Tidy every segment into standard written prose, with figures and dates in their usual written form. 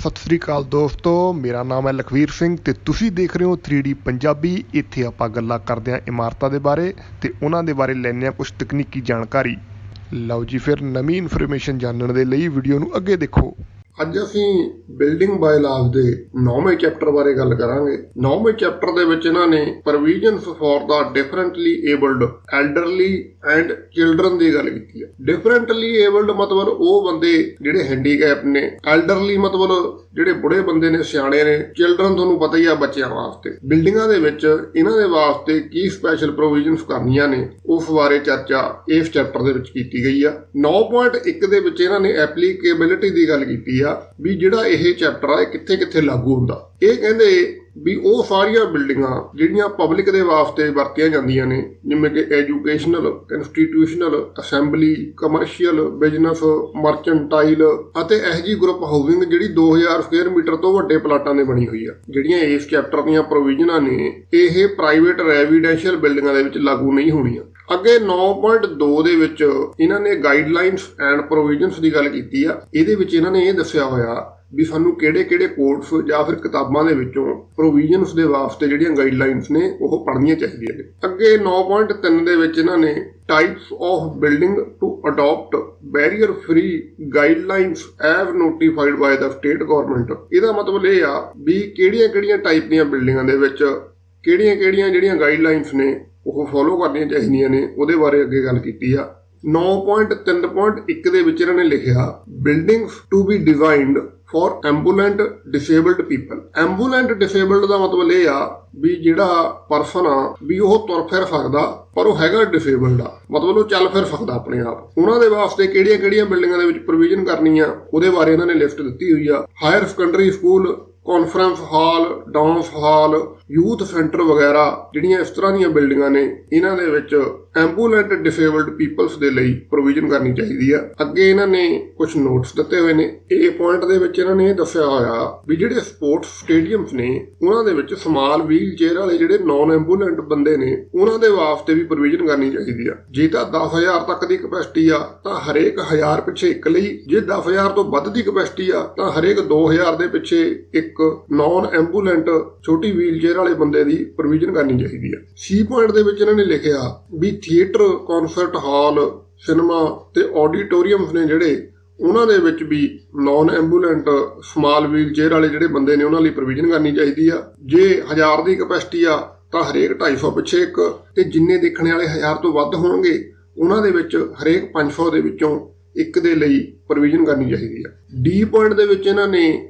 सत श्री अकाल दोस्तों, मेरा नाम है लखवीर सिंह ਤੇ ਤੁਸੀਂ ਦੇਖ ਰਹੇ ਹੋ 3D ਪੰਜਾਬੀ। ਇੱਥੇ ਆਪਾਂ ਗੱਲਾਂ ਕਰਦੇ ਹਾਂ ਇਮਾਰਤਾਂ ਦੇ ਬਾਰੇ ਤੇ ਉਹਨਾਂ ਦੇ ਬਾਰੇ ਲੈਂਦੇ ਹਾਂ ਕੁਝ ਤਕਨੀਕੀ ਜਾਣਕਾਰੀ। ਲਓ ਜੀ, ਫਿਰ ਨਵੀਂ ਇਨਫੋਰਮੇਸ਼ਨ ਜਾਣਨ ਦੇ ਲਈ ਵੀਡੀਓ ਨੂੰ ਅੱਗੇ ਦੇਖੋ। ਅੱਜ ਅਸੀਂ ਬਿਲਡਿੰਗ ਬਾਇਲਾਅ ਦੇ 9ਵੇਂ ਚੈਪਟਰ ਬਾਰੇ ਗੱਲ ਕਰਾਂਗੇ। 9ਵੇਂ ਚੈਪਟਰ ਦੇ ਵਿੱਚ ਇਹਨਾਂ ਨੇ provisions for the differently abled elderly and children ਦੀ ਗੱਲ ਕੀਤੀ ਹੈ। ਡਿਫਰੈਂਟਲੀ ਏਬਲਡ ਮਤਲਬ ਉਹ ਬੰਦੇ ਜਿਹੜੇ ਹੈਂਡੀਕੈਪ ਨੇ, ਐਲਡਰਲੀ ਮਤਲਬ ਜਿਹੜੇ ਬੁੜੇ ਬੰਦੇ ਨੇ, ਸਿਆਣੇ ਨੇ, ਚਿਲਡਰਨ ਤੁਹਾਨੂੰ ਪਤਾ ਹੀ ਆ ਬੱਚਿਆਂ ਵਾਸਤੇ। ਬਿਲਡਿੰਗਾਂ ਦੇ ਵਿੱਚ ਇਹਨਾਂ ਦੇ ਵਾਸਤੇ ਕੀ ਸਪੈਸ਼ਲ ਪ੍ਰੋਵੀਜ਼ਨਸ ਕਰਨੀਆਂ ਨੇ ਉਸ ਬਾਰੇ ਚਰਚਾ ਇਸ ਚੈਪਟਰ ਦੇ ਵਿੱਚ ਕੀਤੀ ਗਈ ਆ। 9.1 ਦੇ ਵਿੱਚ ਇਹਨਾਂ ਨੇ ਐਪਲੀਕੇਬਿਲਿਟੀ ਦੀ ਗੱਲ ਕੀਤੀ ਆ ਵੀ ਜਿਹੜਾ ਇਹ ਚੈਪਟਰ ਆ ਇਹ ਕਿੱਥੇ ਕਿੱਥੇ ਲਾਗੂ ਹੁੰਦਾ। ਇਹ ਕਹਿੰਦੇ ਵੀ ਉਹ ਸਾਰੀਆਂ ਬਿਲਡਿੰਗਾਂ ਜਿਹੜੀਆਂ ਪਬਲਿਕ ਦੇ ਵਾਸਤੇ ਵਰਤੀਆਂ ਜਾਂਦੀਆਂ ਨੇ, ਜਿਵੇਂ ਕਿ educational, institutional, assembly, commercial, business, mercantile ਅਤੇ ਇਹੋ ਜਿਹੀ ਗਰੁੱਪ ਹਾਊਸਿੰਗ ਜਿਹੜੀ 2000 ਸਕੁਅਰ ਮੀਟਰ ਤੋਂ ਵੱਡੇ ਪਲਾਟਾਂ ਦੇ ਬਣੀ ਹੋਈ ਆ। ਜਿਹੜੀਆਂ ਇਸ ਚੈਪਟਰ ਦੀਆਂ ਪ੍ਰੋਵੀਜ਼ਨਾਂ ਨੇ ਇਹ ਪ੍ਰਾਈਵੇਟ ਰੈਜ਼ੀਡੈਂਸ਼ੀਅਲ ਬਿਲਡਿੰਗਾਂ ਦੇ ਵਿੱਚ ਲਾਗੂ ਨਹੀਂ ਹੋਣੀਆਂ। ਅੱਗੇ 9.2 ਦੇ ਵਿੱਚ ਇਹਨਾਂ ਨੇ ਗਾਈਡਲਾਈਨਸ ਐਂਡ ਪ੍ਰੋਵੀਜ਼ਨਸ ਦੀ ਗੱਲ ਕੀਤੀ ਆ। ਇਹਦੇ ਵਿੱਚ ਇਹਨਾਂ ਨੇ ਇਹ ਦੱਸਿਆ ਹੋਇਆ ਵੀ ਸਾਨੂੰ ਕਿਹੜੇ ਕੋਰਸ ਜਾਂ ਫਿਰ ਕਿਤਾਬਾਂ ਦੇ ਵਿੱਚੋਂ ਪ੍ਰੋਵੀਜ਼ਨਸ ਦੇ ਵਾਸਤੇ ਜਿਹੜੀਆਂ ਗਾਈਡਲਾਈਨਸ ਨੇ ਉਹ ਪੜ੍ਹਨੀਆਂ ਚਾਹੀਦੀਆਂ ਨੇ। ਅੱਗੇ 9.3 ਦੇ ਵਿੱਚ ਇਹਨਾਂ ਨੇ types of building to adapt barrier free guidelines as notified by the state government. ਇਹਦਾ ਮਤਲਬ ਇਹ ਆ ਵੀ ਕਿਹੜੀਆਂ ਟਾਈਪ ਦੀਆਂ ਬਿਲਡਿੰਗਾਂ ਦੇ ਵਿੱਚ ਕਿਹੜੀਆਂ ਜਿਹੜੀਆਂ ਗਾਈਡਲਾਈਨਸ ਨੇ ਉਹ ਫੋਲੋ ਕਰਨੀਆਂ ਚਾਹੀਦੀਆਂ ਨੇ, ਉਹਦੇ ਬਾਰੇ ਅੱਗੇ ਗੱਲ ਕੀਤੀ ਆ। 9.3.1 ਦੇ ਵਿੱਚ ਇਹਨਾਂ ਨੇ ਲਿਖਿਆ buildings to be designed for ambulant disabled people. Ambulant disabled ਦਾ ਮਤਲਬ ਇਹ ਆ ਵੀ ਜਿਹੜਾ ਪਰਸਨ ਆ ਵੀ ਉਹ ਤੁਰ ਫਿਰ ਸਕਦਾ ਪਰ ਉਹ ਹੈਗਾ ਡਿਸੇਬਲਡ ਆ, ਮਤਲਬ ਉਹ ਚੱਲ ਫਿਰ ਸਕਦਾ ਆਪਣੇ ਆਪ। ਉਹਨਾਂ ਦੇ ਵਾਸਤੇ ਕਿਹੜੀਆਂ ਬਿਲਡਿੰਗਾਂ ਦੇ ਵਿੱਚ ਪ੍ਰੋਵੀਜ਼ਨ ਕਰਨੀ ਆ ਉਹਦੇ ਬਾਰੇ ਇਹਨਾਂ ਨੇ ਲਿਸਟ ਦਿੱਤੀ ਹੋਈ ਆ। Higher secondary school, conference hall, dance ਹਾਲ, ਯੂਥ ਸੈਂਟਰ ਵਗੈਰਾ ਜਿਹੜੀਆਂ ਇਸ ਤਰ੍ਹਾਂ ਦੀਆਂ ਬਿਲਡਿੰਗਾਂ ਨੇ ਇਹਨਾਂ ਦੇ ਵਿੱਚ ਐਂਬੂਲੈਂਟ ਡਿਸੇਬਲਡ ਪੀਪਲਸ ਦੇ ਲਈ ਪ੍ਰੋਵੀਜ਼ਨ ਕਰਨੀ ਚਾਹੀਦੀ ਆ। ਅੱਗੇ ਇਹਨਾਂ ਨੇ ਕੁਝ ਨੋਟਸ ਦਿੱਤੇ ਹੋਏ ਨੇ। ਇਹ ਪੁਆਇੰਟ ਦੇ ਵਿੱਚ ਇਹਨਾਂ ਨੇ ਇਹ ਦੱਸਿਆ ਹੋਇਆ ਵੀ ਜਿਹੜੇ ਸਪੋਰਟਸ ਸਟੇਡੀਅਮਸ ਨੇ ਉਹਨਾਂ ਦੇ ਵਿੱਚ ਸਮਾਲ ਵੀਲ ਚੇਅਰ ਵਾਲੇ ਜਿਹੜੇ ਨੌਨ ਐਂਬੂਲੈਂਟ ਬੰਦੇ ਨੇ ਉਹਨਾਂ ਦੇ ਵਾਸਤੇ ਵੀ ਪ੍ਰੋਵੀਜ਼ਨ ਕਰਨੀ ਚਾਹੀਦੀ ਆ। ਜੇ ਤਾਂ 10,000 ਤੱਕ ਦੀ ਕਪੈਸਿਟੀ ਆ ਤਾਂ ਹਰੇਕ 1000 ਪਿੱਛੇ ਇੱਕ ਲਈ, ਜੇ 10,000 ਤੋਂ ਵੱਧ ਦੀ ਕਪੈਸਿਟੀ ਆ ਤਾਂ ਹਰੇਕ 2000 ਦੇ ਪਿੱਛੇ ਇੱਕ ਨੌਨ ਐਂਬੂਲੈਂਟ ਛੋਟੀ ਵੀਲ ਚੇਅਰ ਵਾਲੇ ਬੰਦੇ ਦੀ ਪ੍ਰੋਵੀਜ਼ਨ ਕਰਨੀ ਚਾਹੀਦੀ ਆ। ਸੀ ਪੁਆਇੰਟ ਦੇ ਵਿੱਚ ਇਹਨਾਂ ਨੇ ਲਿਖਿਆ ਵੀ ਥੀਏਟਰ, ਕਨਸਰਟ ਹਾਲ, ਸਿਨੇਮਾ ਤੇ ਆਡੀਟੋਰੀਅਮਸ ਨੇ ਜਿਹੜੇ ਉਹਨਾਂ ਦੇ ਵਿੱਚ ਵੀ ਨੌਨ ਐਂਬੂਲੈਂਟ ਸਮਾਲ ਵੀਲ ਚੇਅਰ ਵਾਲੇ ਜਿਹੜੇ ਬੰਦੇ ਨੇ ਉਹਨਾਂ ਲਈ ਪ੍ਰੋਵੀਜ਼ਨ ਕਰਨੀ ਚਾਹੀਦੀ ਆ। ਜੇ 1000 ਦੀ ਕਪੈਸਿਟੀ ਆ ਤਾਂ ਹਰੇਕ 250 ਪਿੱਛੇ ਇੱਕ, ਤੇ ਜਿੰਨੇ ਦੇਖਣ ਵਾਲੇ 1000 ਤੋਂ ਵੱਧ ਹੋਣਗੇ ਉਹਨਾਂ ਦੇ ਵਿੱਚ ਹਰੇਕ 500 ਦੇ ਵਿੱਚੋਂ ਇੱਕ ਦੇ ਲਈ ਪ੍ਰੋਵੀਜ਼ਨ ਕਰਨੀ ਚਾਹੀਦੀ ਆ। ਡੀ ਪੁਆਇੰਟ ਦੇ ਵਿੱਚ ਇਹਨਾਂ ਨੇ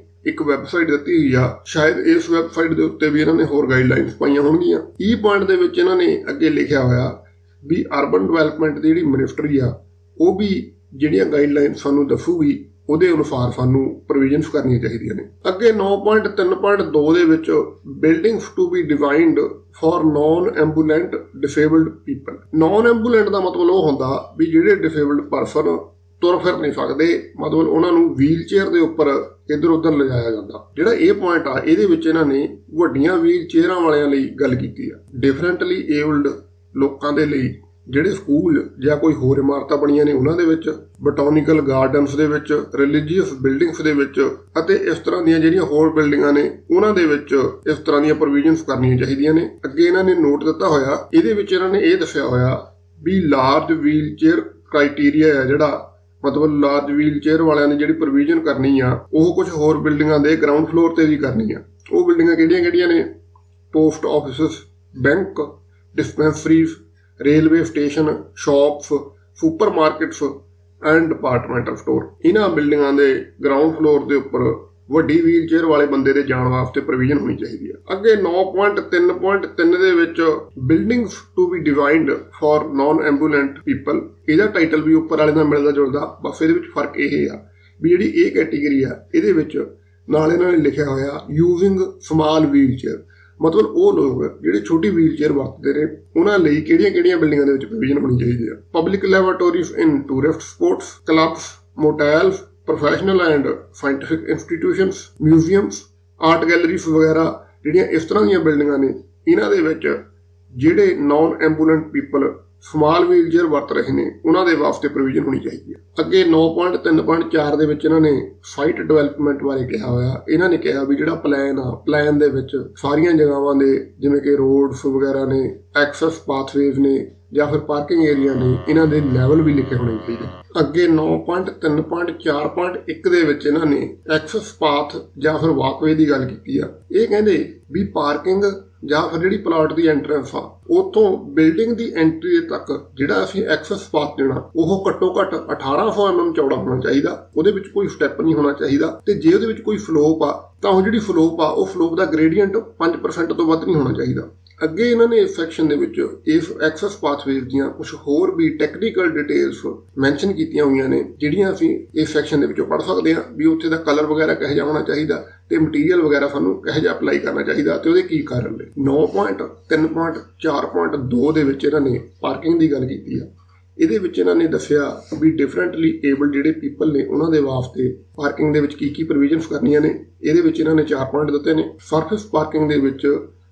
ਇੱਕ ਵੈਬਸਾਈਟ ਦਿੱਤੀ ਹੋਈ ਆ, ਸ਼ਾਇਦ ਇਸ ਵੈਬਸਾਈਟ ਦੇ ਉੱਤੇ ਵੀ ਇਹਨਾਂ ਨੇ ਹੋਰ ਗਾਈਡਲਾਈਨਸ ਪਾਈਆਂ ਹੋਣਗੀਆਂ। ਈ ਪੁਆਇੰਟ ਦੇ ਵਿੱਚ ਇਹਨਾਂ ਨੇ ਅੱਗੇ ਲਿਖਿਆ ਹੋਇਆ ਵੀ ਅਰਬਨ ਡਿਵੈਲਪਮੈਂਟ ਦੀ ਜਿਹੜੀ ਮਿਨਿਸਟਰੀ ਆ ਉਹ ਵੀ ਜਿਹੜੀਆਂ ਗਾਈਡਲਾਈਨਸ ਸਾਨੂੰ ਦੱਸੂਗੀ ਉਹਦੇ ਅਨੁਸਾਰ ਸਾਨੂੰ ਪ੍ਰੋਵੀਜ਼ਨਸ ਕਰਨੀਆਂ ਚਾਹੀਦੀਆਂ ਨੇ। ਅੱਗੇ 9.3.2 ਦੇ ਵਿੱਚ buildings to be designed for non ambulant disabled people. Non ambulant ਦਾ ਮਤਲਬ ਉਹ ਹੁੰਦਾ ਵੀ ਜਿਹੜੇ ਡਿਸੇਬਲਡ ਪਰਸਨ ਤੁਰ ਫਿਰ ਨਹੀਂ ਸਕਦੇ, ਮਤਲਬ ਉਹਨਾਂ ਨੂੰ ਵੀਲ ਚੇਅਰ ਦੇ ਉੱਪਰ ਇੱਧਰ ਉੱਧਰ ਲਿਜਾਇਆ ਜਾਂਦਾ। ਜਿਹੜਾ ਇਹ ਪੁਆਇੰਟ ਆ ਇਹਦੇ ਵਿੱਚ ਇਹਨਾਂ ਨੇ ਵੱਡੀਆਂ ਵੀਲ ਚੇਅਰਾਂ ਵਾਲਿਆਂ ਲਈ ਗੱਲ ਕੀਤੀ ਆ। ਡਿਫਰੈਂਟਲੀ ਏਬਲਡ ਲੋਕਾਂ ਦੇ ਲਈ ਜਿਹੜੇ ਸਕੂਲ ਜਾਂ ਕੋਈ ਹੋਰ ਇਮਾਰਤਾਂ ਬਣੀਆਂ ਨੇ ਉਹਨਾਂ ਦੇ ਵਿੱਚ, ਬੋਟੈਨੀਕਲ ਗਾਰਡਨਸ ਦੇ ਵਿੱਚ, ਰਿਲੀਜੀਅਸ ਬਿਲਡਿੰਗਸ ਦੇ ਵਿੱਚ ਅਤੇ ਇਸ ਤਰ੍ਹਾਂ ਦੀਆਂ ਜਿਹੜੀਆਂ ਹੋਰ ਬਿਲਡਿੰਗਾਂ ਨੇ ਉਹਨਾਂ ਦੇ ਵਿੱਚ ਇਸ ਤਰ੍ਹਾਂ ਦੀਆਂ ਪ੍ਰੋਵੀਜ਼ਨਸ ਕਰਨੀਆਂ ਚਾਹੀਦੀਆਂ ਨੇ। ਅੱਗੇ ਇਹਨਾਂ ਨੇ ਨੋਟ ਦਿੱਤਾ ਹੋਇਆ, ਇਹਦੇ ਵਿੱਚ ਇਹਨਾਂ ਨੇ ਇਹ ਦੱਸਿਆ ਹੋਇਆ ਵੀ ਲਾਰਜ ਵੀਲ ਚੇਅਰ ਕ੍ਰਾਈਟੇਰੀਆ ਹੈ ਜਿਹੜਾ, ਮਤਲਬ ਲਾਰਜ ਵੀਲ ਚੇਅਰ ਵਾਲਿਆਂ ਨੇ ਜਿਹੜੀ ਪ੍ਰੋਵੀਜ਼ਨ ਕਰਨੀ ਆ ਉਹ ਕੁਝ ਹੋਰ ਬਿਲਡਿੰਗਾਂ ਦੇ ਗਰਾਊਂਡ ਫਲੋਰ ਤੇ ਵੀ ਕਰਨੀ ਆ। ਉਹ ਬਿਲਡਿੰਗਾਂ ਕਿਹੜੀਆਂ ਨੇ? Post offices, bank, dispensaries, railway station, shops, super markets and departmental store. ਇਹਨਾਂ ਬਿਲਡਿੰਗਾਂ ਦੇ ਗਰਾਊਂਡ ਫਲੋਰ ਦੇ ਉੱਪਰ ਵੱਡੀ ਵੀਲ ਚੇਅਰ ਵਾਲੇ ਬੰਦੇ ਦੇ ਜਾਣ ਵਾਸਤੇ ਪ੍ਰੋਵੀਜ਼ਨ ਹੋਣੀ ਚਾਹੀਦੀ ਆ। ਅੱਗੇ 9.3.3 ਦੇ ਵਿੱਚ buildings to be designed for non ambulant people. ਇਹਦਾ ਟਾਈਟਲ ਵੀ ਉੱਪਰ ਵਾਲੇ ਨਾਲ ਮਿਲਦਾ ਜੁਲਦਾ, ਬਸ ਇਹਦੇ ਵਿੱਚ ਫਰਕ ਇਹ ਆ ਵੀ ਜਿਹੜੀ ਇਹ ਕੈਟੇਗਰੀ ਆ ਇਹਦੇ ਵਿੱਚ ਨਾਲ ਇਹਨਾਂ ਨੇ ਲਿਖਿਆ ਹੋਇਆ ਯੂਜ਼ਿੰਗ ਸਮਾਲ ਵੀਲ ਚੇਅਰ, ਮਤਲਬ ਉਹ ਲੋਕ ਜਿਹੜੇ ਛੋਟੀ ਵੀਲ ਚੇਅਰ ਵਰਤਦੇ ਨੇ ਉਹਨਾਂ ਲਈ ਕਿਹੜੀਆਂ ਬਿਲਡਿੰਗਾਂ ਦੇ ਵਿੱਚ ਪ੍ਰੋਵੀਜ਼ਨ ਹੋਣੀ ਚਾਹੀਦੀ ਆ। Public laboratories in tourist sports clubs, motels, professional and scientific institutions, museums, art galleries ਵਗੈਰਾ ਜਿਹੜੀਆਂ ਇਸ ਤਰ੍ਹਾਂ ਦੀਆਂ ਬਿਲਡਿੰਗਾਂ ਨੇ ਇਹਨਾਂ ਦੇ ਵਿੱਚ ਜਿਹੜੇ non ambulant people small wheelchair ਵਰਤ ਰਹੇ ਨੇ ਉਹਨਾਂ ਦੇ ਵਾਸਤੇ ਪ੍ਰੋਵੀਜ਼ਨ ਹੋਣੀ ਚਾਹੀਦੀ ਹੈ। ਅੱਗੇ 9.3.4 ਦੇ ਵਿੱਚ ਇਹਨਾਂ ਨੇ ਸਾਈਟ ਡਿਵੈਲਪਮੈਂਟ ਬਾਰੇ ਕਿਹਾ ਹੋਇਆ। ਇਹਨਾਂ ਨੇ ਕਿਹਾ ਵੀ ਜਿਹੜਾ ਪਲਾਨ ਦੇ ਵਿੱਚ ਸਾਰੀਆਂ ਜਗ੍ਹਾਵਾਂ ਦੇ ਜਿਵੇਂ ਕਿ ਰੋਡਸ ਵਗੈਰਾ ਨੇ, ਐਕਸੈਸ ਪਾਥਵੇਜ਼ ਨੇ ਜਾਂ ਫਿਰ ਪਾਰਕਿੰਗ ਏਰੀਆ ਨੇ, ਇਹਨਾਂ ਦੇ ਲੈਵਲ ਵੀ ਲਿਖੇ ਹੋਣੇ ਚਾਹੀਦੇ। ਅੱਗੇ 9.3.4.1 ਦੇ ਵਿੱਚ ਇਹਨਾਂ ਨੇ ਐਕਸੈਸ ਪਾਥ ਜਾਂ ਫਿਰ ਵਾਕਵੇ ਦੀ ਗੱਲ ਕੀਤੀ ਆ। ਇਹ ਕਹਿੰਦੇ ਵੀ ਪਾਰਕਿੰਗ ਜਾਂ ਫਿਰ ਜਿਹੜੀ ਪਲਾਟ ਦੀ ਐਂਟਰੈਂਸ ਆ ਉੱਥੋਂ ਬਿਲਡਿੰਗ ਦੀ ਐਂਟਰੀ ਤੱਕ ਜਿਹੜਾ ਅਸੀਂ ਐਕਸੈਸ ਪਾਥ ਦੇਣਾ ਉਹ ਘੱਟੋ ਘੱਟ 1800 mm ਚੌੜਾ ਹੋਣਾ ਚਾਹੀਦਾ। ਉਹਦੇ ਵਿੱਚ ਕੋਈ ਸਟੈਪ ਨਹੀਂ ਹੋਣਾ ਚਾਹੀਦਾ ਤੇ ਜੇ ਉਹਦੇ ਵਿੱਚ ਕੋਈ ਫਲੋਪ ਆ ਤਾਂ ਉਹ ਜਿਹੜੀ ਫਲੋਪ ਆ ਉਹ ਫਲੋਪ ਦਾ ਗ੍ਰੇਡੀਅੰਟ 5% ਤੋਂ ਵੱਧ ਨਹੀਂ ਹੋਣਾ ਚਾਹੀਦਾ। ਅੱਗੇ ਇਹਨਾਂ ਨੇ ਇਸ ਸੈਕਸ਼ਨ ਦੇ ਵਿੱਚ ਇਸ ਐਕਸੈਸ ਪਾਥਵੇਜ਼ ਦੀਆਂ ਕੁਝ ਹੋਰ ਵੀ ਟੈਕਨੀਕਲ ਡਿਟੇਲਸ ਮੈਂਸ਼ਨ ਕੀਤੀਆਂ ਹੋਈਆਂ ਨੇ ਜਿਹੜੀਆਂ ਅਸੀਂ ਇਸ ਸੈਕਸ਼ਨ ਦੇ ਵਿੱਚੋਂ ਪੜ੍ਹ ਸਕਦੇ ਹਾਂ ਵੀ ਉੱਥੇ ਦਾ ਕਲਰ ਵਗੈਰਾ ਕਿਹੋ ਜਿਹਾ ਹੋਣਾ ਚਾਹੀਦਾ ਤੇ ਮਟੀਰੀਅਲ ਵਗੈਰਾ ਸਾਨੂੰ ਕਿਹੋ ਜਿਹਾ ਅਪਲਾਈ ਕਰਨਾ ਚਾਹੀਦਾ ਤੇ ਉਹਦੇ ਕੀ ਕਾਰਨ ਨੇ। 9.3.4.2 ਦੇ ਵਿੱਚ ਇਹਨਾਂ ਨੇ ਪਾਰਕਿੰਗ ਦੀ ਗੱਲ ਕੀਤੀ ਆ। ਇਹਦੇ ਵਿੱਚ ਇਹਨਾਂ ਨੇ ਦੱਸਿਆ ਵੀ ਡਿਫਰੈਂਟਲੀ ਏਬਲਡ ਜਿਹੜੇ ਪੀਪਲ ਨੇ ਉਹਨਾਂ ਦੇ ਵਾਸਤੇ ਪਾਰਕਿੰਗ ਦੇ ਵਿੱਚ ਕੀ ਕੀ ਪ੍ਰੋਵੀਜ਼ਨਸ ਕਰਨੀਆਂ ਨੇ। ਇਹਦੇ ਵਿੱਚ ਇਹਨਾਂ ਨੇ 4 ਪੁਆਇੰਟ ਦਿੱਤੇ ਨੇ। ਸਰਫੇਸ ਪਾਰਕਿੰਗ ਦੇ ਵਿੱਚ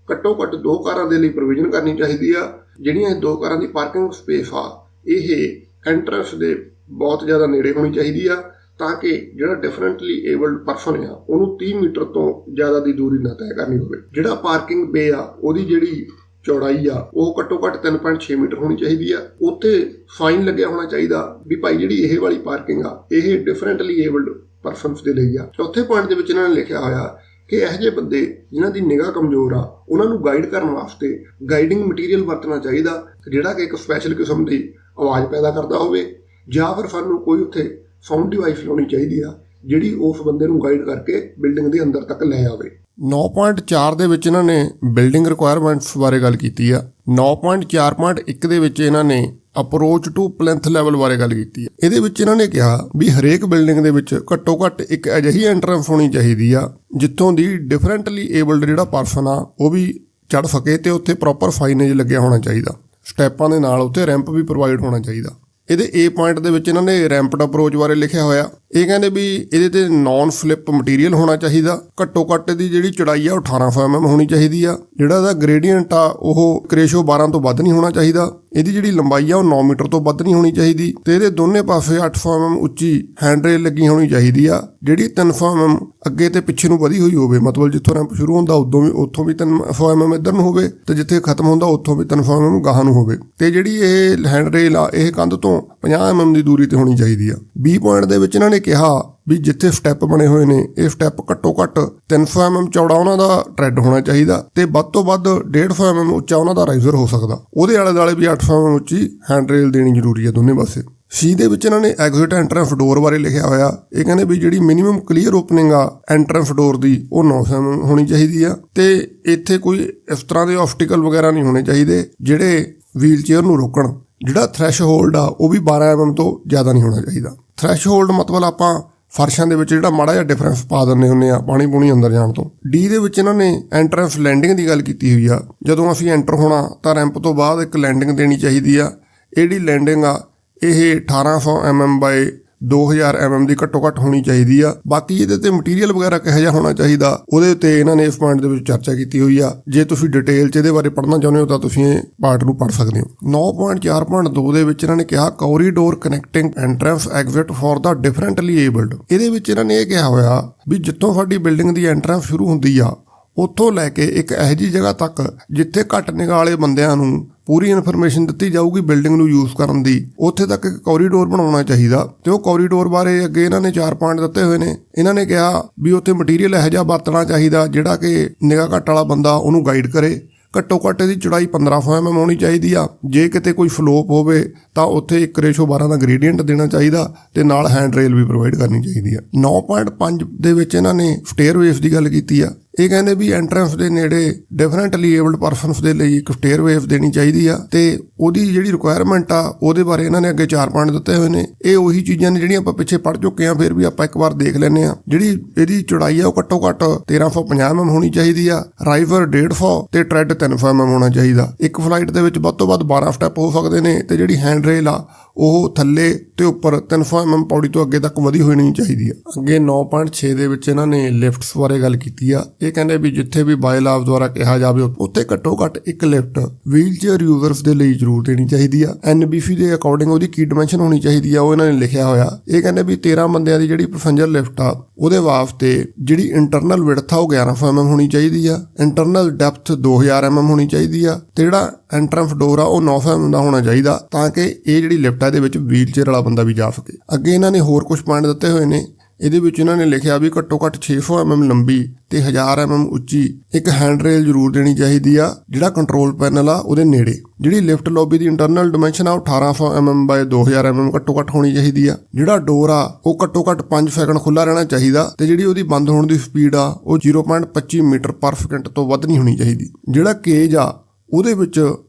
ਘੱਟੋ ਘੱਟ 2 ਕਾਰਾਂ ਦੇ ਲਈ ਪ੍ਰੋਵੀਜ਼ਨ ਕਰਨੀ ਚਾਹੀਦੀ ਆ। ਜਿਹੜੀਆਂ ਇਹ 2 ਕਾਰਾਂ ਦੀ ਪਾਰਕਿੰਗ ਸਪੇਸ ਆ ਇਹ ਐਂਟਰੈਂਸ ਦੇ ਬਹੁਤ ਜ਼ਿਆਦਾ ਨੇੜੇ ਹੋਣੀ ਚਾਹੀਦੀ ਆ ਤਾਂ ਕਿ ਜਿਹੜਾ ਡਿਫਰੈਂਟਲੀ ਏਬਲਡ ਪਰਸਨ ਆ ਉਹਨੂੰ 30 ਮੀਟਰ ਤੋਂ ਜ਼ਿਆਦਾ ਦੀ ਦੂਰੀ ਨਾ ਤੈਅ ਕਰਨੀ ਹੋਵੇ। ਜਿਹੜਾ ਪਾਰਕਿੰਗ ਬੇ ਆ ਉਹਦੀ ਜਿਹੜੀ ਚੌੜਾਈ ਆ ਉਹ ਘੱਟੋ ਘੱਟ 3.6 ਮੀਟਰ ਹੋਣੀ ਚਾਹੀਦੀ ਆ। ਉੱਥੇ ਸਾਈਨ ਲੱਗਿਆ ਹੋਣਾ ਚਾਹੀਦਾ ਵੀ ਭਾਈ ਜਿਹੜੀ ਇਹ ਵਾਲੀ ਪਾਰਕਿੰਗ ਆ ਇਹ ਡਿਫਰੈਂਟਲੀ ਏਬਲਡ ਪਰਸਨਸ ਦੇ ਲਈ ਆ। ਚੌਥੇ ਪੁਆਇੰਟ ਦੇ ਵਿੱਚ ਇਹਨਾਂ ਨੇ ਲਿਖਿਆ ਹੋਇਆ ਕਿ ਇਹੋ ਜਿਹੇ ਬੰਦੇ ਜਿਨ੍ਹਾਂ ਦੀ ਨਿਗਾਹ ਕਮਜ਼ੋਰ ਆ ਉਹਨਾਂ ਨੂੰ ਗਾਈਡ ਕਰਨ ਵਾਸਤੇ ਗਾਈਡਿੰਗ ਮਟੀਰੀਅਲ ਵਰਤਣਾ ਚਾਹੀਦਾ ਜਿਹੜਾ ਕਿ ਇੱਕ ਸਪੈਸ਼ਲ ਕਿਸਮ ਦੀ ਆਵਾਜ਼ ਪੈਦਾ ਕਰਦਾ ਹੋਵੇ ਜਾਂ ਫਿਰ ਸਾਨੂੰ ਕੋਈ ਉੱਥੇ ਸਾਊਂਡ ਡਿਵਾਈਸ ਲਾਉਣੀ ਚਾਹੀਦੀ ਆ ਜਿਹੜੀ ਉਸ ਬੰਦੇ ਨੂੰ ਗਾਈਡ ਕਰਕੇ ਬਿਲਡਿੰਗ ਦੇ ਅੰਦਰ ਤੱਕ ਲੈ ਆਵੇ। 9.4 ਦੇ ਵਿੱਚ ਇਹਨਾਂ ਨੇ ਬਿਲਡਿੰਗ ਰਿਕੁਆਇਰਮੈਂਟਸ ਬਾਰੇ ਗੱਲ ਕੀਤੀ ਆ। 9.4.1 ਦੇ ਵਿੱਚ ਇਹਨਾਂ ਨੇ ਅਪਰੋਚ ਟੂ ਪਲੈਂਥ ਲੈਵਲ ਬਾਰੇ ਗੱਲ ਕੀਤੀ ਹੈ। ਇਹਦੇ ਵਿੱਚ ਇਹਨਾਂ ਨੇ ਕਿਹਾ ਵੀ ਹਰੇਕ ਬਿਲਡਿੰਗ ਦੇ ਵਿੱਚ ਘੱਟੋ ਘੱਟ ਇੱਕ ਅਜਿਹੀ ਐਂਟਰੈਂਸ ਹੋਣੀ ਚਾਹੀਦੀ ਆ ਜਿੱਥੋਂ ਦੀ ਡਿਫਰੈਂਟਲੀ ਏਬਲਡ ਜਿਹੜਾ ਪਰਸਨ ਆ ਉਹ ਵੀ ਚੜ੍ਹ ਸਕੇ ਤੇ ਉੱਥੇ ਪ੍ਰੋਪਰ ਸਾਈਨੇਜ ਲੱਗਿਆ ਹੋਣਾ ਚਾਹੀਦਾ। ਸਟੈਪਾਂ ਦੇ ਨਾਲ ਉੱਥੇ ਰੈਂਪ ਵੀ ਪ੍ਰੋਵਾਈਡ ਹੋਣਾ ਚਾਹੀਦਾ। ਇਹਦੇ ਏ ਪੁਆਇੰਟ ਦੇ ਵਿੱਚ ਇਹਨਾਂ ਨੇ ਰੈਂਪਡ ਅਪਰੋਚ ਬਾਰੇ ਲਿਖਿਆ ਹੋਇਆ। ਇਹ ਕਹਿੰਦੇ ਵੀ ਇਹਦੇ ਤੇ ਨਾਨ ਸਲਿੱਪ ਮਟੀਰੀਅਲ ਹੋਣਾ ਚਾਹੀਦਾ। ਘੱਟੋ ਘੱਟ ਦੀ ਜਿਹੜੀ ਚੌੜਾਈ ਆ ਉਹ 1800 mm ਹੋਣੀ ਚਾਹੀਦੀ ਆ। ਜਿਹੜਾ ਇਹਦਾ ਗ੍ਰੇਡੀਅੰਟ ਆ ਉਹ ਰੇਸ਼ੋ 12 ਤੋਂ ਵੱਧ ਨਹੀਂ ਹੋਣਾ ਚਾਹੀਦਾ। ਇਹਦੀ ਜਿਹੜੀ ਲੰਬਾਈ ਆ ਉਹ 9 ਮੀਟਰ ਤੋਂ ਵੱਧ ਨਹੀਂ ਹੋਣੀ ਚਾਹੀਦੀ ਤੇ ਇਹਦੇ ਦੋਨੇ ਪਾਸੇ 800 mm ਉੱਚੀ ਹੈਂਡ ਰੇਲ ਲੱਗੀ ਹੋਣੀ ਚਾਹੀਦੀ ਆ ਜਿਹੜੀ 300 mm ਅੱਗੇ ਤੇ ਪਿੱਛੇ ਨੂੰ ਵਧੀ ਹੋਈ ਹੋਵੇ। ਮਤਲਬ ਜਿੱਥੋਂ ਰੈਂਪ ਸ਼ੁਰੂ ਹੁੰਦਾ ਉੱਥੋਂ ਵੀ 300 mm ਇੱਧਰ ਨੂੰ ਹੋਵੇ ਤੇ ਜਿੱਥੇ ਖਤਮ ਹੁੰਦਾ ਉੱਥੋਂ ਵੀ 300 mm ਗਾਹਾਂ ਨੂੰ ਹੋਵੇ ਤੇ ਜਿਹੜੀ ਇਹ ਹੈਂਡ ਰੇਲ ਆ ਇਹ ਕੰਧ ਤੋਂ 50 mm ਦੀ ਦੂਰੀ ਤੇ ਹੋਣੀ ਚਾਹੀਦੀ ਆ। 20 ਪੁਆਇੰਟ ਦੇ ਵਿੱਚ ਇਹਨਾਂ ਨੇ ਕਿਹਾ ਵੀ ਜਿੱਥੇ ਸਟੈਪ ਬਣੇ ਹੋਏ ਨੇ ਇਹ ਸਟੈਪ ਘੱਟੋ ਘੱਟ 300 mm ਚੌੜਾ ਉਹਨਾਂ ਦਾ ਟਰੈਡ ਹੋਣਾ ਚਾਹੀਦਾ ਤੇ ਵੱਧ ਤੋਂ ਵੱਧ 150 mm ਉੱਚਾ ਉਹਨਾਂ ਦਾ ਰਾਈਜ਼ਰ ਹੋ ਸਕਦਾ। ਉਹਦੇ ਆਲੇ ਦੁਆਲੇ ਵੀ 800 mm ਉੱਚੀ ਹੈਂਡ ਰੇਲ ਦੇਣੀ ਜ਼ਰੂਰੀ ਹੈ ਦੋਨੇ ਪਾਸੇ। ਸੀ ਦੇ ਵਿੱਚ ਇਹਨਾਂ ਨੇ ਐਗਜ਼ਿਟ ਐਂਟਰੈਂਸ ਡੋਰ ਬਾਰੇ ਲਿਖਿਆ ਹੋਇਆ। ਇਹ ਕਹਿੰਦੇ ਵੀ ਜਿਹੜੀ ਮਿਨੀਮਮ ਕਲੀਅਰ ਓਪਨਿੰਗ ਆ ਐਂਟਰੈਂਸ ਡੋਰ ਦੀ ਉਹ 900 mm ਹੋਣੀ ਚਾਹੀਦੀ ਆ ਤੇ ਇੱਥੇ ਕੋਈ ਇਸ ਤਰ੍ਹਾਂ ਦੇ ਆਬਸਟੀਕਲ ਵਗੈਰਾ ਨਹੀਂ ਹੋਣੇ ਚਾਹੀਦੇ ਜਿਹੜੇ ਵੀਲ ਚੇਅਰ ਨੂੰ ਰੋਕਣ। ਜਿਹੜਾ ਥ੍ਰੈਸ਼ਹੋਲਡ ਆ ਉਹ ਵੀ 12 mm ਤੋਂ ਜ਼ਿਆਦਾ ਨਹੀਂ ਹੋਣਾ ਚਾਹੀਦਾ। ਥ੍ਰੈਸ਼ਹੋਲਡ ਮਤਲਬ ਆਪਾਂ ਫਰਸ਼ਾਂ ਦੇ ਵਿੱਚ ਜਿਹੜਾ ਮਾੜਾ ਜਿਹਾ ਡਿਫਰੈਂਸ ਪਾ ਦਿੰਦੇ ਹੁੰਦੇ ਆ ਪਾਣੀ ਪੂਣੀ ਅੰਦਰ ਜਾਣ ਤੋਂ। ਡੀ ਦੇ ਵਿੱਚ ਇਹਨਾਂ ਨੇ ਐਂਟਰੈਂਸ ਲੈਂਡਿੰਗ ਦੀ ਗੱਲ ਕੀਤੀ ਹੋਈ ਆ। ਜਦੋਂ ਅਸੀਂ ਐਂਟਰ ਹੋਣਾ ਤਾਂ ਰੈਂਪ ਤੋਂ ਬਾਅਦ ਇੱਕ ਲੈਂਡਿੰਗ ਦੇਣੀ ਚਾਹੀਦੀ ਆ। ਇਹ ਜਿਹੜੀ ਲੈਂਡਿੰਗ ਆ ਇਹ 1800 mm ਬਾਏ 2000 mm ਦੀ ਘੱਟੋ ਘੱਟ ਹੋਣੀ ਚਾਹੀਦੀ ਆ। ਬਾਕੀ ਇਹਦੇ ਤੇ ਮਟੀਰੀਅਲ ਵਗੈਰਾ ਕਿਹੋ ਜਿਹਾ ਹੋਣਾ ਚਾਹੀਦਾ ਉਹਦੇ ਉੱਤੇ ਇਹਨਾਂ ਨੇ ਇਸ ਪੁਆਇੰਟ ਦੇ ਵਿੱਚ ਚਰਚਾ ਕੀਤੀ ਹੋਈ ਆ। ਜੇ ਤੁਸੀਂ ਡਿਟੇਲ 'ਚ ਇਹਦੇ ਬਾਰੇ ਪੜ੍ਹਨਾ ਚਾਹੁੰਦੇ ਹੋ ਤਾਂ ਤੁਸੀਂ ਇਹ ਪਾਰਟ ਨੂੰ ਪੜ੍ਹ ਸਕਦੇ ਹੋ। 9.4.2 ਦੇ ਵਿੱਚ ਇਹਨਾਂ ਨੇ ਕਿਹਾ corridor connecting entrance exit for the differently abled. ਇਹਦੇ ਵਿੱਚ ਇਹਨਾਂ ਨੇ ਇਹ ਕਿਹਾ ਹੋਇਆ ਵੀ ਜਿੱਥੋਂ ਸਾਡੀ ਬਿਲਡਿੰਗ ਦੀ ਐਂਟਰੈਂਸ ਸ਼ੁਰੂ ਹੁੰਦੀ ਆ ਉੱਥੋਂ ਲੈ ਕੇ ਇੱਕ ਇਹੋ ਜਿਹੀ ਜਗ੍ਹਾ ਤੱਕ ਜਿੱਥੇ ਘੱਟ ਨਿਗਾਹ ਵਾਲੇ ਬੰਦਿਆਂ ਨੂੰ ਪੂਰੀ ਇਨਫੋਰਮੇਸ਼ਨ ਦਿੱਤੀ ਜਾਊਗੀ ਬਿਲਡਿੰਗ ਨੂੰ ਯੂਜ਼ ਕਰਨ ਦੀ, ਉੱਥੇ ਤੱਕ ਇੱਕ ਕੋਰੀਡੋਰ ਬਣਾਉਣਾ ਚਾਹੀਦਾ। ਤੇ ਉਹ ਕੋਰੀਡੋਰ ਬਾਰੇ ਅੱਗੇ ਇਹਨਾਂ ਨੇ 4 ਪੁਆਇੰਟ ਦਿੱਤੇ ਹੋਏ ਨੇ। ਇਹਨਾਂ ਨੇ ਕਿਹਾ ਵੀ ਉੱਥੇ ਮਟੀਰੀਅਲ ਇਹੋ ਜਿਹਾ ਵਰਤਣਾ ਚਾਹੀਦਾ ਜਿਹੜਾ ਕਿ ਨਿਗਾਹ ਘੱਟ ਵਾਲਾ ਬੰਦਾ ਉਹਨੂੰ ਗਾਈਡ ਕਰੇ। ਘੱਟੋ ਘੱਟ ਇਹਦੀ ਚੌੜਾਈ 1500 mm ਹੋਣੀ ਚਾਹੀਦੀ ਆ। ਜੇ ਕਿਤੇ ਕੋਈ ਫਲੋਪ ਹੋਵੇ ਤਾਂ ਉੱਥੇ 1:12 ਦਾ ਗ੍ਰੇਡੀਅੰਟ ਦੇਣਾ ਚਾਹੀਦਾ ਤੇ ਨਾਲ ਹੈਂਡ ਰੇਲ ਵੀ ਪ੍ਰੋਵਾਈਡ ਕਰਨੀ ਚਾਹੀਦੀ ਆ। 9.5 ਦੇ ਵਿੱਚ ਇਹਨਾਂ ਨੇ ਸਟੇਅਰਵੇਜ਼ ਦੀ ਗੱਲ ਕੀਤੀ ਆ। ਇਹ ਕਹਿੰਦੇ ਵੀ ਐਂਟਰੈਂਸ ਦੇ ਨੇੜੇ ਡਿਫਰੈਂਟਲੀ ਏਬਲਡ ਪਰਸਨਸ ਦੇ ਲਈ ਇੱਕ ਸਟੇਅਰਵੇਜ਼ ਦੇਣੀ ਚਾਹੀਦੀ ਆ ਤੇ ਉਹਦੀ ਜਿਹੜੀ ਰਿਕੁਆਇਰਮੈਂਟ ਆ ਉਹਦੇ ਬਾਰੇ ਇਹਨਾਂ ਨੇ ਅੱਗੇ 4 ਪੁਆਇੰਟ ਦਿੱਤੇ ਹੋਏ ਨੇ। ਇਹ ਉਹੀ ਚੀਜ਼ਾਂ ਨੇ ਜਿਹੜੀਆਂ ਆਪਾਂ ਪਿੱਛੇ ਪੜ੍ਹ ਚੁੱਕੇ ਆ, ਫਿਰ ਵੀ ਆਪਾਂ ਇੱਕ ਵਾਰ ਦੇਖ ਲੈਂਦੇ ਆ। ਜਿਹੜੀ ਇਹਦੀ ਚੌੜਾਈ ਆ ਉਹ ਘੱਟੋ ਘੱਟ 1350 mm ਹੋਣੀ ਚਾਹੀਦੀ ਆ। ਰਾਈਵਰ 150 ਤੇ ਟਰੈਡ 300 mm ਹੋਣਾ ਚਾਹੀਦਾ। ਇੱਕ ਫਲਾਈਟ ਦੇ ਵਿੱਚ ਵੱਧ ਤੋਂ ਵੱਧ 12 ਸਟੈਪ ਹੋ ਸਕਦੇ ਨੇ ਤੇ ਜਿਹੜੀ ਹੈਂਡ ਰੇਲ ਆ ਉਹ ਥੱਲੇ ਤੇ ਉੱਪਰ 300 mm ਪੌੜੀ ਤੋਂ ਅੱਗੇ ਤੱਕ ਵਧੀ ਹੋਣੀ ਚਾਹੀਦੀ ਆ। ਅੱਗੇ 9.6 ਦੇ ਵਿੱਚ ਇਹਨਾਂ ਨੇ ਲਿਫਟਸ ਬਾਰੇ ਗੱਲ ਕੀਤੀ ਆ। ਇਹ ਇਹ ਕਹਿੰਦੇ ਵੀ ਜਿੱਥੇ ਵੀ ਬਾਇਲਾਵ ਦੁਆਰਾ ਕਿਹਾ ਜਾਵੇ ਉੱਥੇ ਘੱਟੋ ਘੱਟ ਇੱਕ ਲਿਫਟ ਵੀਲ ਚੇਅਰ ਯੂਜ਼ਰਸ ਦੇ ਲਈ ਜ਼ਰੂਰ ਦੇਣੀ ਚਾਹੀਦੀ ਆ। NBC ਦੇ ਅਕੋਰਡਿੰਗ ਉਹਦੀ ਕੀ ਡਾਈਮੈਂਸ਼ਨ ਹੋਣੀ ਚਾਹੀਦੀ ਆ ਉਹ ਇਹਨਾਂ ਨੇ ਲਿਖਿਆ ਹੋਇਆ। ਇਹ ਕਹਿੰਦੇ ਵੀ 13 ਬੰਦਿਆਂ ਦੀ ਜਿਹੜੀ ਪੈਸੇਂਜਰ ਲਿਫਟ ਆ ਉਹਦੇ ਵਾਸਤੇ ਜਿਹੜੀ ਇੰਟਰਨਲ ਵਿਡਥ ਆ ਉਹ 1100 mm ਹੋਣੀ ਚਾਹੀਦੀ ਆ, ਇੰਟਰਨਲ ਡੈਪਥ 2000 mm ਹੋਣੀ ਚਾਹੀਦੀ ਆ, ਤੇ ਜਿਹੜਾ ਐਂਟਰੈਂਸ ਡੋਰ ਆ ਉਹ 900 mm ਦਾ ਹੋਣਾ ਚਾਹੀਦਾ ਤਾਂ ਕਿ ਇਹ ਜਿਹੜੀ ਲਿਫਟ ਆ ਇਹਦੇ ਵਿੱਚ ਵੀਲ ਚੇਅਰ ਵਾਲਾ ਬੰਦਾ ਵੀ ਜਾ ਸਕੇ। ਅੱਗੇ ਇਹਨਾਂ ਨੇ ਹੋਰ ਕੁਝ ਪੁਆਇੰਟ ਦਿੱਤੇ ਹੋਏ ਨੇ। ਇਹਦੇ ਵਿੱਚ ਇਹਨਾਂ ਨੇ ਲਿਖਿਆ ਵੀ ਘੱਟੋ ਘੱਟ 600 mm ਲੰਬੀ ਤੇ 1000 mm ਉੱਚੀ ਇੱਕ ਹੈਂਡ ਰੇਲ ਜ਼ਰੂਰ ਦੇਣੀ ਚਾਹੀਦੀ ਆ ਜਿਹੜਾ ਕੰਟਰੋਲ ਪੈਨਲ ਆ ਉਹਦੇ ਨੇੜੇ। ਜਿਹੜੀ ਲਿਫਟ ਲੌਬੀ ਦੀ ਇੰਟਰਨਲ ਡਾਈਮੈਂਸ਼ਨ ਆ ਉਹ 1800 mm ਬਾਏ 2000 mm ਘੱਟੋ ਘੱਟ ਹੋਣੀ ਚਾਹੀਦੀ ਆ। ਜਿਹੜਾ ਡੋਰ ਆ ਉਹ ਘੱਟੋ ਘੱਟ 5 ਸੈਕਿੰਡ ਖੁੱਲਾ ਰਹਿਣਾ ਚਾਹੀਦਾ ਤੇ ਜਿਹੜੀ ਉਹਦੀ ਬੰਦ ਹੋਣ ਦੀ ਸਪੀਡ ਆ ਉਹ 0.25 ਮੀਟਰ ਪਰ ਸੈਕਿੰਡ ਤੋਂ ਵੱਧ ਨਹੀਂ ਹੋਣੀ ਚਾਹੀਦੀ। ਜਿਹੜਾ ਕੇਜ ਆ ਉਹਦੇ ਵਿੱਚ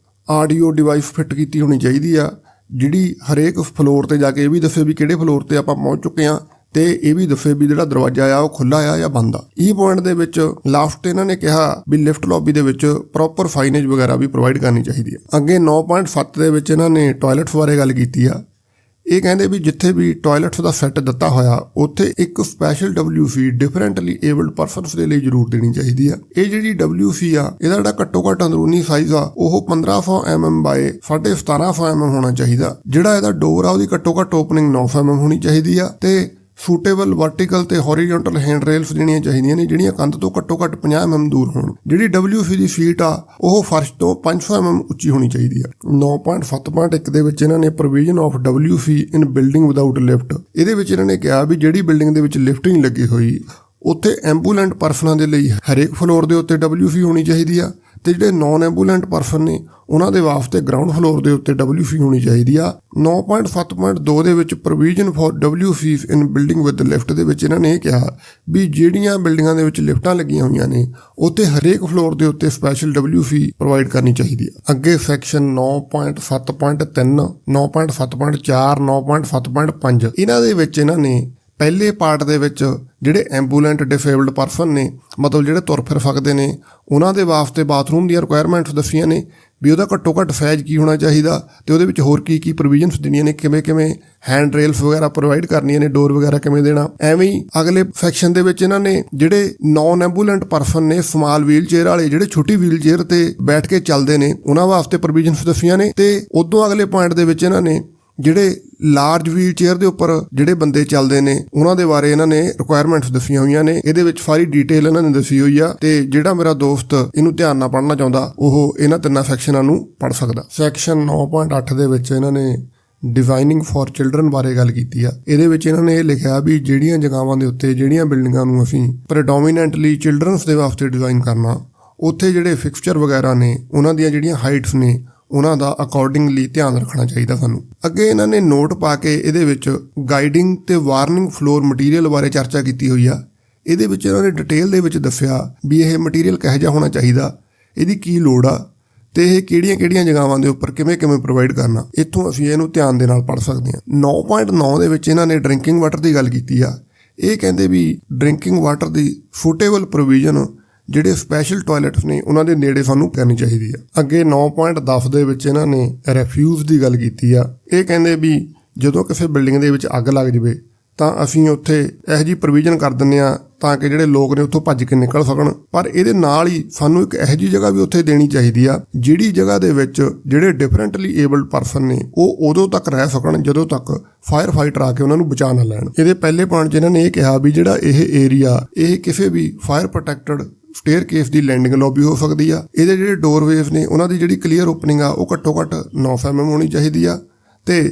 ਆਡੀਓ ਡਿਵਾਈਸ ਫਿੱਟ ਕੀਤੀ ਹੋਣੀ ਚਾਹੀਦੀ ਆ ਜਿਹੜੀ ਹਰੇਕ ਫਲੋਰ ਤੇ ਜਾ ਕੇ ਇਹ ਵੀ ਦੱਸੇ ਵੀ ਕਿਹੜੇ ਫਲੋਰ ਤੇ ਆਪਾਂ ਪਹੁੰਚ ਚੁੱਕੇ ਆ ਤੇ ਇਹ ਵੀ ਦੱਸੇ ਵੀ ਜਿਹੜਾ ਦਰਵਾਜ਼ਾ ਆ ਉਹ ਖੁੱਲਾ ਆ ਜਾਂ ਬੰਦ ਆ। ਇਹ ਪੁਆਇੰਟ ਦੇ ਵਿੱਚ ਲਾਸਟ ਇਹਨਾਂ ਨੇ ਕਿਹਾ ਵੀ ਲਿਫਟ ਲੌਬੀ ਦੇ ਵਿੱਚ ਪ੍ਰੋਪਰ ਸਾਈਨੇਜ ਵਗੈਰਾ ਵੀ ਪ੍ਰੋਵਾਈਡ ਕਰਨੀ ਚਾਹੀਦੀ ਆ। ਅੱਗੇ 9.7 ਦੇ ਵਿੱਚ ਇਹਨਾਂ ਨੇ ਟਾਇਲਟਸ ਬਾਰੇ ਗੱਲ ਕੀਤੀ ਆ। ਇਹ ਕਹਿੰਦੇ ਵੀ ਜਿੱਥੇ ਵੀ ਟਾਇਲਟਸ ਦਾ ਸੈੱਟ ਦਿੱਤਾ ਹੋਇਆ ਉੱਥੇ ਇੱਕ special WC differently abled persons ਦੇ ਲਈ ਜ਼ਰੂਰ ਦੇਣੀ ਚਾਹੀਦੀ ਆ। ਇਹ ਜਿਹੜੀ WC ਆ ਇਹਦਾ ਜਿਹੜਾ ਘੱਟੋ ਘੱਟ ਅੰਦਰੂਨੀ ਸਾਈਜ਼ ਆ ਉਹ 1500 mm ਬਾਏ 1750 mm ਹੋਣਾ ਚਾਹੀਦਾ। ਜਿਹੜਾ ਇਹਦਾ ਡੋਰ ਆ ਉਹਦੀ ਘੱਟੋ ਘੱਟ ਓਪਨਿੰਗ 900 mm ਹੋਣੀ ਚਾਹੀਦੀ ਆ ਤੇ ਸੂਟੇਬਲ ਵਰਟੀਕਲ ਤੇ ਹੌਰੀਜ਼ੌਂਟਲ ਹੈਂਡ ਰੇਲਸ ਦੇਣੀਆਂ ਚਾਹੀਦੀਆਂ ਨੇ ਜਿਹੜੀਆਂ ਕੰਧ ਤੋਂ ਘੱਟੋ ਘੱਟ 50 mm ਦੂਰ ਹੋਣ। ਜਿਹੜੀ WC ਦੀ ਸੀਟ ਆ ਉਹ ਫਰਸ਼ ਤੋਂ 500 mm ਉੱਚੀ ਹੋਣੀ ਚਾਹੀਦੀ ਆ। 9.7.1 ਦੇ ਵਿੱਚ ਇਹਨਾਂ ਨੇ provision of WC in building without lift ਇਹਦੇ ਵਿੱਚ ਇਹਨਾਂ ਨੇ ਕਿਹਾ ਵੀ ਜਿਹੜੀ ਬਿਲਡਿੰਗ ਦੇ ਵਿੱਚ ਲਿਫਟ ਨਹੀਂ ਲੱਗੀ ਹੋਈ ਉੱਥੇ ਐਂਬੂਲੈਂਟ ਪਰਸਨਾਂ ਦੇ ਲਈ ਹਰੇਕ ਫਲੋਰ ਦੇ ਉੱਤੇ WC ਹੋਣੀ ਚਾਹੀਦੀ ਆ ਤੇ ਜਿਹੜੇ ਨਾਨ ਐਂਬੂਲੈਂਟ ਪਰਸਨ ਨੇ ਉਹਨਾਂ ਦੇ ਵਾਸਤੇ ਗਰਾਊਂਡ ਫਲੋਰ ਦੇ ਉੱਤੇ WC ਹੋਣੀ ਚਾਹੀਦੀ ਆ। 9.7.2 ਦੇ ਵਿੱਚ provision for WC in building with lift ਦੇ ਵਿੱਚ ਇਹਨਾਂ ਨੇ ਇਹ ਕਿਹਾ ਵੀ ਜਿਹੜੀਆਂ ਬਿਲਡਿੰਗਾਂ ਦੇ ਵਿੱਚ ਲਿਫਟਾਂ ਲੱਗੀਆਂ ਹੋਈਆਂ ਨੇ ਉੱਥੇ ਹਰੇਕ ਫਲੋਰ ਦੇ ਉੱਤੇ ਸਪੈਸ਼ਲ WC ਪ੍ਰੋਵਾਈਡ ਕਰਨੀ ਚਾਹੀਦੀ ਆ। ਅੱਗੇ ਸੈਕਸ਼ਨ 9.7.3 9.7.4 9.7.5 ਇਹਨਾਂ ਦੇ ਵਿੱਚ ਇਹਨਾਂ ਨੇ ਪਹਿਲੇ ਪਾਰਟ ਦੇ ਵਿੱਚ ਜਿਹੜੇ ਐਂਬੂਲੈਂਟ ਡਿਸੇਬਲਡ ਪਰਸਨ ਨੇ ਮਤਲਬ ਜਿਹੜੇ ਤੁਰ ਫਿਰ ਸਕਦੇ ਨੇ ਉਹਨਾਂ ਦੇ ਵਾਸਤੇ ਬਾਥਰੂਮ ਦੀਆਂ ਰਿਕੁਆਇਰਮੈਂਟਸ ਦੱਸੀਆਂ ਨੇ ਵੀ ਉਹਦਾ ਘੱਟੋ ਘੱਟ ਸਾਈਜ਼ ਕੀ ਹੋਣਾ ਚਾਹੀਦਾ ਤੇ ਉਹਦੇ ਵਿੱਚ ਹੋਰ ਕੀ ਪ੍ਰੋਵੀਜ਼ਨਸ ਦੇਣੀਆਂ ਨੇ ਕਿਵੇਂ ਹੈਂਡ ਰੇਲਸ ਵਗੈਰਾ ਪ੍ਰੋਵਾਈਡ ਕਰਨੀਆਂ ਨੇ ਡੋਰ ਵਗੈਰਾ ਕਿਵੇਂ ਦੇਣਾ। ਐਵੇਂ ਹੀ ਅਗਲੇ ਸੈਕਸ਼ਨ ਦੇ ਵਿੱਚ ਇਹਨਾਂ ਨੇ ਜਿਹੜੇ ਨਾਨ ਐਂਬੂਲੈਂਟ ਪਰਸਨ ਨੇ ਸਮਾਲ ਵੀਲ ਚੇਅਰ ਵਾਲੇ ਜਿਹੜੇ ਛੋਟੀ ਵੀਲ ਚੇਅਰ ਤੇ ਬੈਠ ਕੇ ਚੱਲਦੇ ਨੇ ਉਹਨਾਂ ਵਾਸਤੇ ਪ੍ਰੋਵੀਜ਼ਨਸ ਦੱਸੀਆਂ ਨੇ ਤੇ ਉਦੋਂ ਅਗਲੇ ਪੁਆਇੰਟ ਦੇ ਵਿੱਚ ਇਹਨਾਂ ਨੇ ਜਿਹੜੇ ਲਾਰਜ ਵੀਲ ਚੇਅਰ ਦੇ ਉੱਪਰ ਜਿਹੜੇ ਬੰਦੇ ਚੱਲਦੇ ਨੇ ਉਹਨਾਂ ਦੇ ਬਾਰੇ ਇਹਨਾਂ ਨੇ ਰਿਕੁਆਇਰਮੈਂਟਸ ਦੱਸੀਆਂ ਹੋਈਆਂ ਨੇ। ਇਹਦੇ ਵਿੱਚ ਸਾਰੀ ਡਿਟੇਲ ਇਹਨਾਂ ਨੇ ਦੱਸੀ ਹੋਈ ਆ ਤੇ ਜਿਹੜਾ ਮੇਰਾ ਦੋਸਤ ਇਹਨੂੰ ਧਿਆਨ ਨਾਲ ਪੜ੍ਹਨਾ ਚਾਹੁੰਦਾ ਉਹ ਇਹਨਾਂ ਤਿੰਨਾਂ ਸੈਕਸ਼ਨਾਂ ਨੂੰ ਪੜ੍ਹ ਸਕਦਾ। ਸੈਕਸ਼ਨ 9.8 ਦੇ ਵਿੱਚ ਇਹਨਾਂ ਨੇ ਡਿਜ਼ਾਈਨਿੰਗ ਫॉर ਚਿਲਡਰਨ ਬਾਰੇ ਗੱਲ ਕੀਤੀ ਆ। ਇਹਦੇ ਵਿੱਚ ਇਹਨਾਂ ਨੇ ਇਹ ਲਿਖਿਆ ਵੀ ਜਿਹੜੀਆਂ ਜਗ੍ਹਾਵਾਂ ਦੇ ਉੱਤੇ ਜਿਹੜੀਆਂ ਬਿਲਡਿੰਗਾਂ ਨੂੰ ਅਸੀਂ ਪ੍ਰੈਡੋਮੀਨੈਂਟਲੀ ਚਿਲਡਰਨਸ ਦੇ ਵਾਸਤੇ ਡਿਜ਼ਾਈਨ ਕਰਨਾ ਉੱਥੇ ਜਿਹੜੇ ਫਿਕਸਚਰ ਵਗੈਰਾ ਨੇ ਉਹਨਾਂ ਦੀਆਂ ਜਿਹੜੀਆਂ ਹਾਈਟਸ ਨੇ ਉਹਨਾਂ ਦਾ ਅਕੋਰਡਿੰਗਲੀ ਧਿਆਨ ਰੱਖਣਾ ਚਾਹੀਦਾ ਸਾਨੂੰ। ਅੱਗੇ ਇਹਨਾਂ ਨੇ ਨੋਟ ਪਾ ਕੇ ਇਹਦੇ ਵਿੱਚ ਗਾਈਡਿੰਗ ਤੇ ਵਾਰਨਿੰਗ ਫਲੋਰ ਮਟੀਰੀਅਲ ਬਾਰੇ ਚਰਚਾ ਕੀਤੀ ਹੋਈ ਆ। ਇਹਦੇ ਵਿੱਚ ਇਹਨਾਂ ਨੇ ਡਿਟੇਲ ਦੇ ਵਿੱਚ ਦੱਸਿਆ ਵੀ ਇਹ ਮਟੀਰੀਅਲ ਕਿਹੋ ਜਿਹਾ ਹੋਣਾ ਚਾਹੀਦਾ, ਇਹਦੀ ਕੀ ਲੋੜ ਆ ਤੇ ਇਹ ਕਿਹੜੀਆਂ ਜਗ੍ਹਾਵਾਂ ਦੇ ਉੱਪਰ ਕਿਵੇਂ ਪ੍ਰੋਵਾਈਡ ਕਰਨਾ। ਇੱਥੋਂ ਅਸੀਂ ਇਹਨੂੰ ਧਿਆਨ ਦੇ ਨਾਲ ਪੜ੍ਹ ਸਕਦੇ ਹਾਂ। 9.9 ਦੇ ਵਿੱਚ ਇਹਨਾਂ ਨੇ ਡਰਿੰਕਿੰਗ ਵਾਟਰ ਦੀ ਗੱਲ ਕੀਤੀ ਆ। ਇਹ ਕਹਿੰਦੇ ਵੀ ਡਰਿੰਕਿੰਗ ਵਾਟਰ ਦੀ ਸੂਟੇਬਲ ਪ੍ਰੋਵੀਜ਼ਨ ਜਿਹੜੇ ਸਪੈਸ਼ਲ ਟਾਇਲਟਸ ਨੇ ਉਹਨਾਂ ਦੇ ਨੇੜੇ ਸਾਨੂੰ ਕਰਨੀ ਚਾਹੀਦੀ ਆ। ਅੱਗੇ 9.10 ਦੇ ਵਿੱਚ ਇਹਨਾਂ ਨੇ ਰੈਫਿਊਜ਼ ਦੀ ਗੱਲ ਕੀਤੀ ਆ। ਇਹ ਕਹਿੰਦੇ ਵੀ ਜਦੋਂ ਕਿਸੇ ਬਿਲਡਿੰਗ ਦੇ ਵਿੱਚ ਅੱਗ ਲੱਗ ਜਾਵੇ ਤਾਂ ਅਸੀਂ ਉੱਥੇ ਇਹੋ ਜਿਹੀ ਪ੍ਰੋਵੀਜ਼ਨ ਕਰ ਦਿੰਦੇ ਆ ਤਾਂ ਕਿ ਜਿਹੜੇ ਲੋਕ ਨੇ ਉੱਥੋਂ ਭੱਜ ਕੇ ਨਿਕਲ ਸਕਣ। ਪਰ ਇਹਦੇ ਨਾਲ ਹੀ ਸਾਨੂੰ ਇੱਕ ਇਹੋ ਜਿਹੀ ਜਗ੍ਹਾ ਵੀ ਉੱਥੇ ਦੇਣੀ ਚਾਹੀਦੀ ਆ ਜਿਹੜੀ ਜਗ੍ਹਾ ਦੇ ਵਿੱਚ ਜਿਹੜੇ ਡਿਫਰੈਂਟਲੀ ਏਬਲਡ ਪਰਸਨ ਨੇ ਉਹ ਉਦੋਂ ਤੱਕ ਰਹਿ ਸਕਣ ਜਦੋਂ ਤੱਕ ਫਾਇਰ ਫਾਈਟਰ ਆ ਕੇ ਉਹਨਾਂ ਨੂੰ ਬਚਾ ਨਾ ਲੈਣ। ਇਹਦੇ ਪਹਿਲੇ ਪੁਆਇੰਟ 'ਚ ਇਹਨਾਂ ਨੇ ਇਹ ਕਿਹਾ ਵੀ ਜਿਹੜਾ ਇਹ ਏਰੀਆ ਇਹ ਕਿਸੇ ਵੀ ਫਾਇਰ ਪ੍ਰੋਟੈਕਟਡ ਸਟੇਅਰ ਕੇਸ ਦੀ ਲੈਂਡਿੰਗ ਲੌਬੀ ਹੋ ਸਕਦੀ ਆ। ਇਹਦੇ ਜਿਹੜੇ ਡੋਰਵੇਜ਼ ਨੇ ਉਹਨਾਂ ਦੀ ਜਿਹੜੀ ਕਲੀਅਰ ਓਪਨਿੰਗ ਆ ਉਹ ਘੱਟੋ ਘੱਟ 900 mm ਹੋਣੀ ਚਾਹੀਦੀ ਆ ਤੇ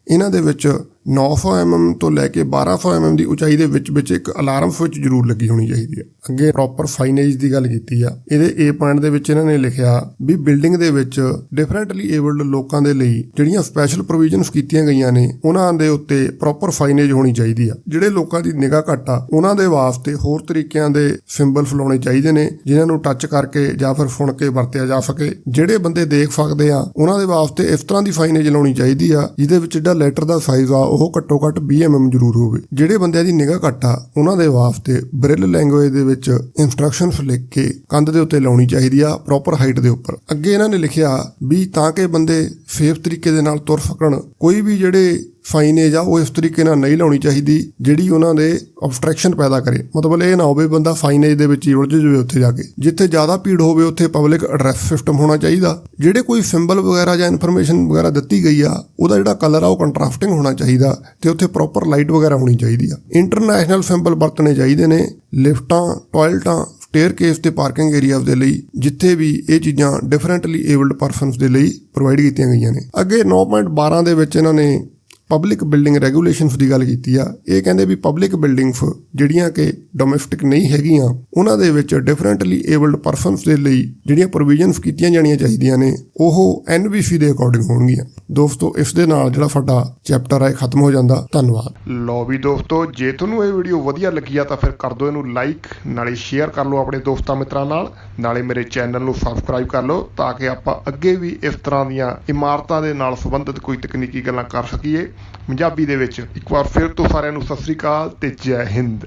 ਇਹਨਾਂ ਦੇ ਵਿੱਚ 900 mm ਤੋਂ ਲੈ ਕੇ 1200 mm ਦੀ ਉਚਾਈ ਦੇ ਵਿੱਚ ਇੱਕ ਅਲਾਰਮ ਸਵਿਚ ਜ਼ਰੂਰ ਲੱਗੀ ਹੋਣੀ ਚਾਹੀਦੀ ਹੈ। ਅੱਗੇ ਪ੍ਰੋਪਰ ਸਾਈਨੇਜ ਦੀ ਗੱਲ ਕੀਤੀ ਆ। ਇਹਦੇ ਏ ਪੁਆਇੰਟ ਦੇ ਵਿੱਚ ਇਹਨਾਂ ਨੇ ਲਿਖਿਆ ਵੀ ਬਿਲਡਿੰਗ ਦੇ ਵਿੱਚ ਡਿਫਰੈਂਟਲੀ ਏਬਲਡ ਲੋਕਾਂ ਦੇ ਲਈ ਜਿਹੜੀਆਂ ਸਪੈਸ਼ਲ ਪ੍ਰੋਵੀਜ਼ਨਸ ਕੀਤੀਆਂ ਗਈਆਂ ਨੇ ਉਹਨਾਂ ਦੇ ਉੱਤੇ ਪ੍ਰੋਪਰ ਸਾਈਨੇਜ ਹੋਣੀ ਚਾਹੀਦੀ ਆ। ਜਿਹੜੇ ਲੋਕਾਂ ਦੀ ਨਿਗਾਹ ਘੱਟ ਆ ਉਹਨਾਂ ਦੇ ਵਾਸਤੇ ਹੋਰ ਤਰੀਕਿਆਂ ਦੇ ਸਿੰਬਲਸ ਲਾਉਣੇ ਚਾਹੀਦੇ ਨੇ ਜਿਨ੍ਹਾਂ ਨੂੰ ਟੱਚ ਕਰਕੇ ਜਾਂ ਫਿਰ ਸੁਣ ਕੇ ਵਰਤਿਆ ਜਾ ਸਕੇ। ਜਿਹੜੇ ਬੰਦੇ ਦੇਖ ਸਕਦੇ ਆ ਉਹਨਾਂ ਦੇ ਵਾਸਤੇ ਇਸ ਤਰ੍ਹਾਂ ਦੀ ਸਾਈਨੇਜ ਲਾਉਣੀ ਚਾਹੀਦੀ ਆ ਜਿਹਦੇ ਵਿੱਚ ਜਿਹੜਾ ਲੈਟਰ ਦਾ ਸਾਈਜ਼ ਆ ਉਹ ਘੱਟੋ ਘੱਟ 20 mm ਜ਼ਰੂਰ ਹੋਵੇ। ਜਿਹੜੇ ਬੰਦਿਆਂ ਦੀ ਨਿਗਾਹ ਘੱਟ ਆ ਉਹਨਾਂ ਦੇ ਵਾਸਤੇ ਬ੍ਰਿਲ ਲੈਂਗੁਏਜ ਦੇ ਵਿੱਚ ਇੰਸਟਰਕਸ਼ਨਸ ਲਿਖ ਕੇ ਕੰਧ ਦੇ ਉੱਤੇ ਲਾਉਣੀ ਚਾਹੀਦੀ ਆ ਪ੍ਰੋਪਰ ਹਾਈਟ ਦੇ ਉੱਪਰ। ਅੱਗੇ ਇਹਨਾਂ ਨੇ ਲਿਖਿਆ ਵੀ ਤਾਂ ਕਿ ਬੰਦੇ ਸੇਫ ਤਰੀਕੇ ਦੇ ਨਾਲ ਤੁਰ ਸਕਣ ਕੋਈ ਵੀ ਜਿਹੜੇ ਸਾਈਨੇਜ ਆ ਉਹ ਇਸ ਤਰੀਕੇ ਨਾਲ ਨਹੀਂ ਲਾਉਣੀ ਚਾਹੀਦੀ ਜਿਹੜੀ ਉਹਨਾਂ ਦੇ ਆਬਸਟਰੈਕਸ਼ਨ ਪੈਦਾ ਕਰੇ। ਮਤਲਬ ਇਹ ਨਾ ਹੋਵੇ ਬੰਦਾ ਸਾਈਨੇਜ ਦੇ ਵਿੱਚ ਹੀ ਉਲਝ ਜਾਵੇ ਉੱਥੇ ਜਾ ਕੇ। ਜਿੱਥੇ ਜ਼ਿਆਦਾ ਭੀੜ ਹੋਵੇ ਉੱਥੇ ਪਬਲਿਕ ਐਡਰੈਸ ਸਿਸਟਮ ਹੋਣਾ ਚਾਹੀਦਾ। ਜਿਹੜੇ ਕੋਈ ਸਿੰਬਲ ਵਗੈਰਾ ਜਾਂ ਇਨਫੋਰਮੇਸ਼ਨ ਵਗੈਰਾ ਦਿੱਤੀ ਗਈ ਆ ਉਹਦਾ ਜਿਹੜਾ ਕਲਰ ਆ ਉਹ ਕੰਟਰਾਸਟਿੰਗ ਹੋਣਾ ਚਾਹੀਦਾ ਤੇ ਉੱਥੇ ਪ੍ਰੋਪਰ ਲਾਈਟ ਵਗੈਰਾ ਹੋਣੀ ਚਾਹੀਦੀ ਆ। ਇੰਟਰਨੈਸ਼ਨਲ ਸਿੰਬਲ ਵਰਤਣੇ ਚਾਹੀਦੇ ਨੇ ਲਿਫਟਾਂ, ਟਾਇਲਟਾਂ, ਸਟੇਅਰ ਕੇਸ ਤੇ ਪਾਰਕਿੰਗ ਏਰੀਆਜ਼ ਦੇ ਲਈ, ਜਿੱਥੇ ਵੀ ਇਹ ਚੀਜ਼ਾਂ ਡਿਫਰੈਂਟਲੀ ਏਬਲਡ ਪਰਸਨਸ ਦੇ ਲਈ ਪ੍ਰੋਵਾਈਡ ਕੀਤੀਆਂ ਗਈਆਂ ਨੇ। ਅੱਗੇ 9.12 ਦੇ ਵਿੱਚ ਇਹਨਾਂ ਨੇ ਪਬਲਿਕ ਬਿਲਡਿੰਗ ਰੈਗੂਲੇਸ਼ਨਸ ਦੀ ਗੱਲ ਕੀਤੀ ਆ। ਇਹ ਕਹਿੰਦੇ ਵੀ ਪਬਲਿਕ ਬਿਲਡਿੰਗਸ ਜਿਹੜੀਆਂ ਕਿ ਡੋਮੈਸਟਿਕ ਨਹੀਂ ਹੈਗੀਆਂ ਉਹਨਾਂ ਦੇ ਵਿੱਚ ਡਿਫਰੈਂਟਲੀ ਏਬਲਡ ਪਰਸਨਸ ਦੇ ਲਈ ਜਿਹੜੀਆਂ ਪ੍ਰੋਵੀਜ਼ਨਸ ਕੀਤੀਆਂ ਜਾਣੀਆਂ ਚਾਹੀਦੀਆਂ ਨੇ ਉਹ NBC ਦੇ ਅਕੋਰਡਿੰਗ ਹੋਣਗੀਆਂ। ਦੋਸਤੋ ਇਸ ਦੇ ਨਾਲ ਜਿਹੜਾ ਸਾਡਾ ਚੈਪਟਰ ਹੈ ਖਤਮ ਹੋ ਜਾਂਦਾ। ਧੰਨਵਾਦ। ਲਓ ਵੀ ਦੋਸਤੋ, ਜੇ ਤੁਹਾਨੂੰ ਇਹ ਵੀਡੀਓ ਵਧੀਆ ਲੱਗੀ ਆ ਤਾਂ ਫਿਰ ਕਰ ਦਿਓ ਇਹਨੂੰ ਲਾਈਕ, ਨਾਲੇ ਸ਼ੇਅਰ ਕਰ ਲਓ ਆਪਣੇ ਦੋਸਤਾਂ ਮਿੱਤਰਾਂ ਨਾਲ, ਨਾਲੇ ਮੇਰੇ ਚੈਨਲ ਨੂੰ ਸਬਸਕ੍ਰਾਈਬ ਕਰ ਲਓ ਤਾਂ ਕਿ ਆਪਾਂ ਅੱਗੇ ਵੀ ਇਸ ਤਰ੍ਹਾਂ ਦੀਆਂ ਇਮਾਰਤਾਂ ਦੇ ਨਾਲ ਸੰਬੰਧਿਤ ਕੋਈ ਤਕਨੀਕੀ ਗੱਲਾਂ ਕਰ ਸਕੀਏ ਪੰਜਾਬੀ ਦੇ ਵਿੱਚ। ਇੱਕ ਵਾਰ ਫਿਰ ਤੋਂ ਸਾਰਿਆਂ ਨੂੰ ਸਤਿ ਸ੍ਰੀ ਅਕਾਲ ਤੇ ਜੈ ਹਿੰਦ।